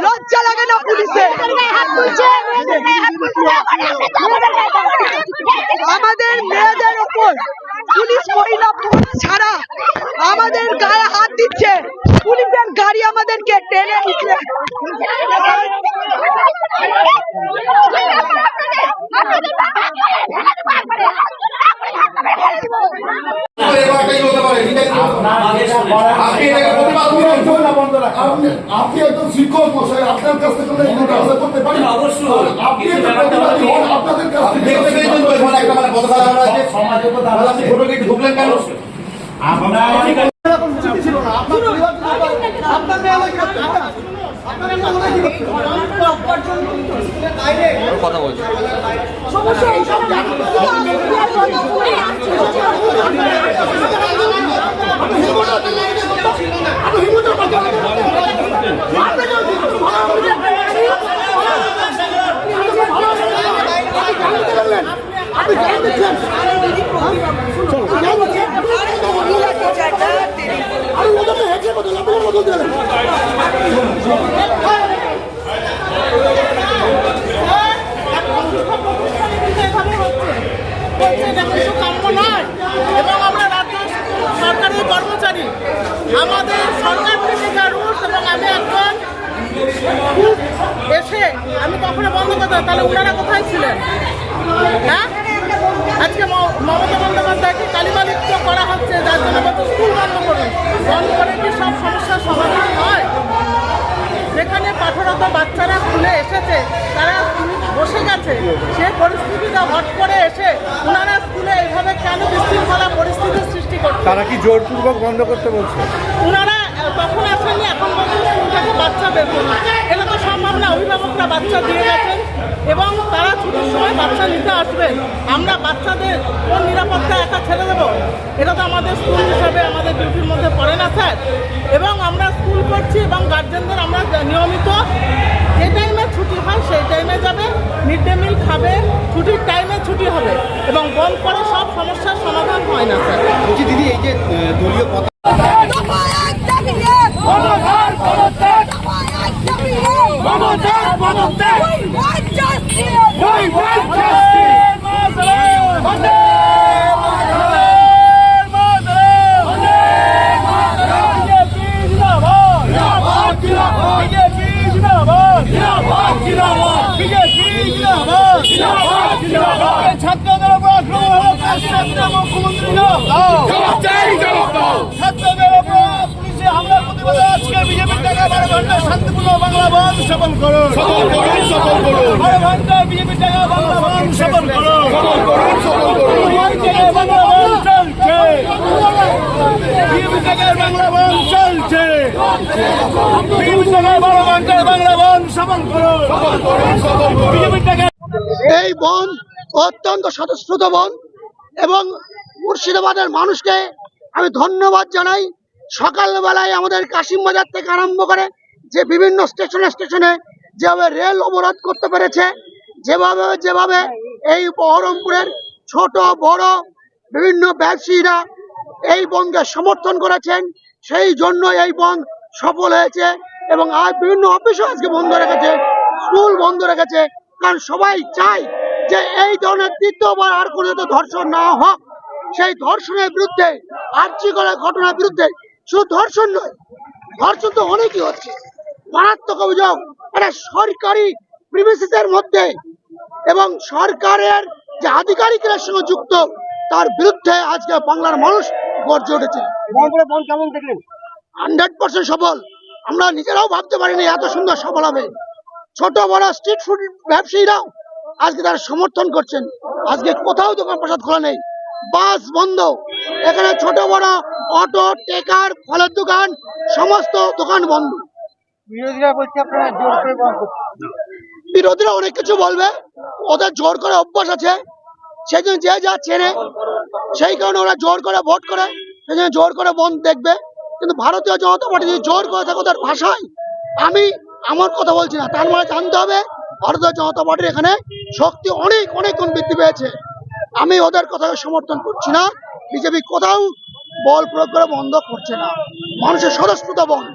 লজ্জা লাগে না পুলিশের? আমাদের মেয়েদের ওপর পুলিশ মহিলা ছাড়া আমাদের গায়ে হাত দিচ্ছে, পুলিশের গাড়ি আমাদেরকে টেনে নিচ্ছে। আপনি একজন শিক্ষক মশাই, আপনার কাছ থেকে করতে পারি অবশ্যই। আপনি আপনাদের কাছ থেকে ঢুকলেন কেন? কথা বলছি এবং আমরা রাজ্য সরকারি কর্মচারী, আমাদের সরকার থেকে রুলস, এবং আমি একজন এসে আমি কখনো বন্ধ করতাম, তাহলে ওনারা কোথায় ছিলেন? হ্যাঁ, আজকে মমতা বন্দ্যোপাধ্যায়কে কালিমালিপ্ত করা হচ্ছে, যার জন্য স্কুল বন্ধ করুন। বন্ধ করে কি সব সমস্যার সমাধান হয়? যেখানে পাঠরত বাচ্চারা স্কুলে এসেছে, তারা বসে গেছে, সে পরিস্থিতিটা হট করে এসে ওনারা স্কুলে এইভাবে কেন বিশৃঙ্খলা পরিস্থিতির সৃষ্টি করছে? তারা কি জোরপূর্বক বন্ধ করতে বলছে? ওনারা তখন আসেননি, এখন বলছেন স্কুল থেকে বাচ্চা বের করুন। এটা তো সম্ভব না, অভিভাবকরা বাচ্চা দিয়ে গেছেন এবং তারা ছুটির সময় বাচ্চা নিতে আসবেন। আমরা বাচ্চাদের কোন নিরাপত্তা একা ছেড়ে দেবো? এটা তো আমাদের স্কুল হিসাবে আমাদের ডিউটির মধ্যে পড়ে না স্যার। এবং আমরা স্কুল করছি এবং গার্জেনদের আমরা নিয়মিত যে টাইমে ছুটি হয় সেই টাইমে যাবে, মিড ডে মিল খাবে, ছুটির টাইমে ছুটি হবে, এবং বন্ধ করে সব সমস্যার সমাধান হয় না স্যার। বলছি দিদি, এই যে দলীয় কথা ছাত্রদের উপর আক্রমণ হলো, মুখ্যমন্ত্রী ছাত্রদের উপর পুলিশে হামলার প্রতিবাদে আজকে বিজেপির টাকা 12 ঘন্টা শান্তিপূর্ণ বাংলা বন্ধ সফল করুন। 12 ঘন্টা বিজেপির টাকা বাংলা বন্ধ সফল করুন। বাংলা বন্ধ চলছে, বিজেপির টাকার বাংলা বন্ধ চলছে, বিজেপির টাকায় 12 ঘন্টায় বাংলা বন্ধ সফল করুন। বিজেপির টাকা এই বন অত্যন্ত স্বতঃস্ফূর্ত বন, এবং মুর্শিদাবাদের মানুষকে আমি ধন্যবাদ জানাই। সকালবেলায় আমাদের কাশিম বাজার থেকে আরম্ভ করে যে বিভিন্ন স্টেশনে যেভাবে রেল অবরোধ করতে পেরেছে, যেভাবে এই বহরমপুরের ছোট বড় বিভিন্ন ব্যবসায়ীরা এই বনকে সমর্থন করেছেন, সেই জন্য এই বন সফল হয়েছে। এবং আজ বিভিন্ন অফিসও আজকে বন্ধ রেখেছে, স্কুল বন্ধ রেখেছে, কারণ সবাই চায় যে এই ধরনের তৃতীয়বার আর কোনো ধর্ষণ না হোক। সেই ধর্ষণের বিরুদ্ধে, আর্যিকর ঘটনার বিরুদ্ধে, শুধু ধর্ষণ নয়, ধর্ষণ তো অনেকই হচ্ছে, মারাত্মক অভিযোগ। এটা সরকারি প্রিমিসিসের মধ্যে এবং সরকারের যে আধিকারিকের সঙ্গে যুক্ত, তার বিরুদ্ধে আজকে বাংলার মানুষ গর্জে উঠেছে। 100% সফল। আমরা নিজেরাও ভাবতে পারিনি এত সুন্দর সফল হবে। ছোট বড় স্ট্রিট ফুড ব্যবসায়ীরাও আজকে তারা সমর্থন করছেন। আজকে কোথাও দোকান প্রসাদ খোলা নেই, বাস বন্ধ, এখানে ছোট বড় অটো, টেকার, ফলের দোকান, সমস্ত দোকান বন্ধ। বিরোধীরা অনেক কিছু বলবে, ওদের জোর করে অভ্যাস আছে, সেই জন্য যে যা চেনে সেই কারণে ওরা জোর করে ভোট করে, সেই জন্য জোর করে বন্ধ দেখবে। কিন্তু ভারতীয় জনতা পার্টি যদি জোর করে থাকে ওদের ভাষায়, আমি আমার কথা বলছি না, তার মানে জানতে হবে ভারতীয় জনতা পার্টির এখানে শক্তি অনেক অনেক গুণ বৃদ্ধি পেয়েছে। আমি ওদের কথাকে সমর্থন করছি না। বিজেপি কোথাও বল প্রয়োগ করে বন্ধ করছে না, মানুষের স্বতঃস্ফূর্ত বন্ধ।